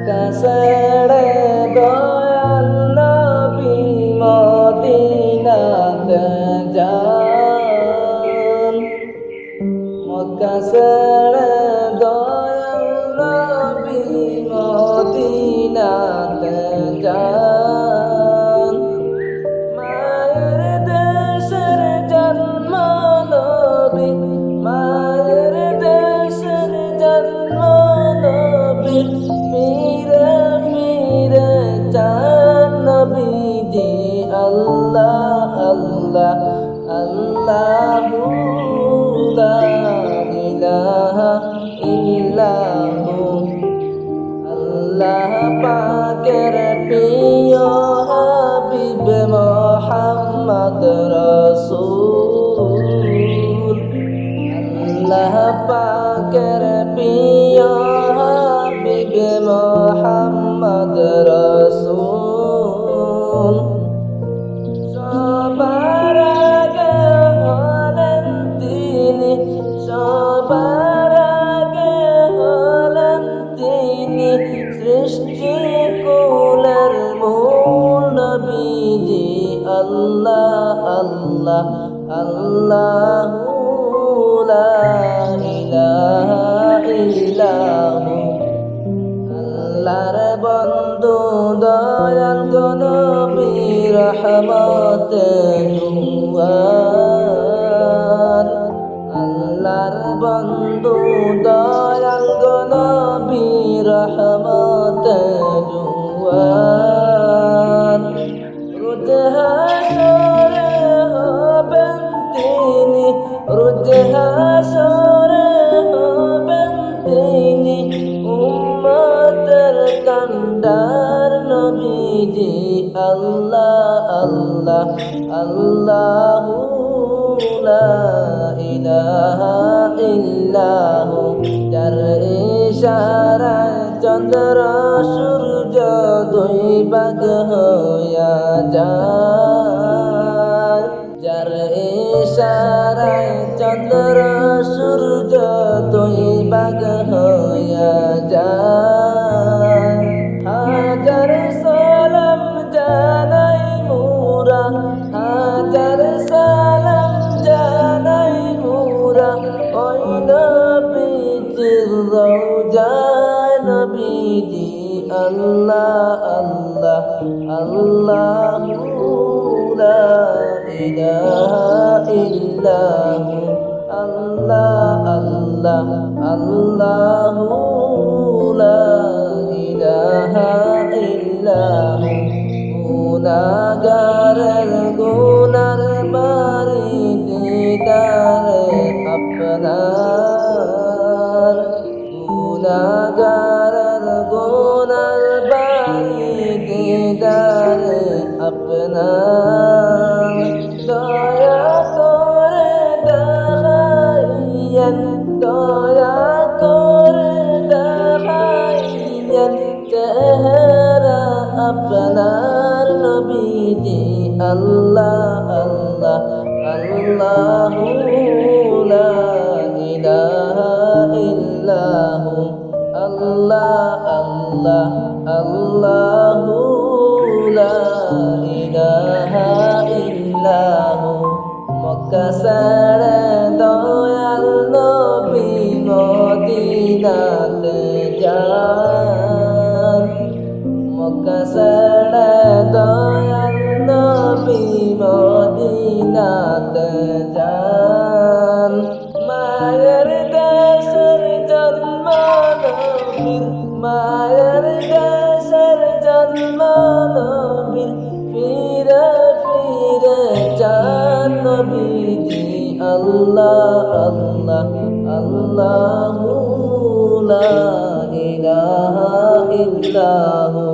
মক্কা ছেড়ে দয়াল নবী মদিনাতে যান। মক্কা ছেড়ে দয়াল নবী মদিনাতে যান। মায়ের দেশের জন্ম নবী, মায়ের দেশের জন্ম নবী, ফিরে ফিরে চান নবীজি। আল্লাহ আল্লাহ আল্লাহু লা ইলাহা ইল্লাহু। আল্লাহ পাকের প্রিয় হাবিব মুহাম্মদ রাসূল। আল্লাহ পাকের প্রিয় হাবিব মুহাম্মদ রাসূল। সবার আগে হলেন তিনি, সবার আগে হলেন তিনি, সৃষ্টি কুলের মূল নবীজি। আল্লাহ আল্লাহ আল্লাহু লা ইলাহা ইল্লাহু। আল্লাহর বন্ধু দয়াল নবী রহমতে দুয়ার। আল্লাহর বন্ধু দয়াল নবী রহমতে দুয়ার। রোজ হাসরে হবেন তিনি, রোজ হাসরে হবেন তিনি, উম্মতের কান্ডার নবীজি। আল্লাহ আল্লাহ আল্লাহু লা ইলাহা ইল্লাহু। যার ইশারায় চন্দ্র সূর্য দুই ভাগ হইয়া যায়। যার ইশারায় চন্দ্র সূর্য দুই ভাগ হইয়া যায়। হাজার সালাম জানাই মোরা, হাজার সালাম জানাই মোরা, ওই নবীজির রওজায় নবীজি। আল্লাহ আল্লাহ আল্লাহু লা ইলাহা ইল্লাহু। আল্লাহ আল্লাহ আল্লাহু লা ইলাহা ইল্লাহু। গুনাহগারের গুনার বারি দিদারে আপনার। গুনাহগারের গুনার বারি দিদারে আপনার। দয়া করে দেখাইয়েন, দয়া করে দেখাইয়েন চেহারা আপনার নবীজি। আল্লাহ আল্লাহ আল্লাহু লা ইলাহা ইল্লাহু। আল্লাহ আল্লাহ আল্লাহু লা ইলাহা ইল্লাহু। মক্কা ছেড়ে দয়াল নবী মদিনাতে যান। মক্কা ছেড়ে দয়াল নবী মদিনাতে যান। মায়ের দেশের জন্ম নবীর, মায়ের দেশের জন্ম নবীর, ফিরে ফিরে চান নবীজি। আল্লাহ আল্লাহ আল্লাহু লা ইলাহা ইল্লাহু।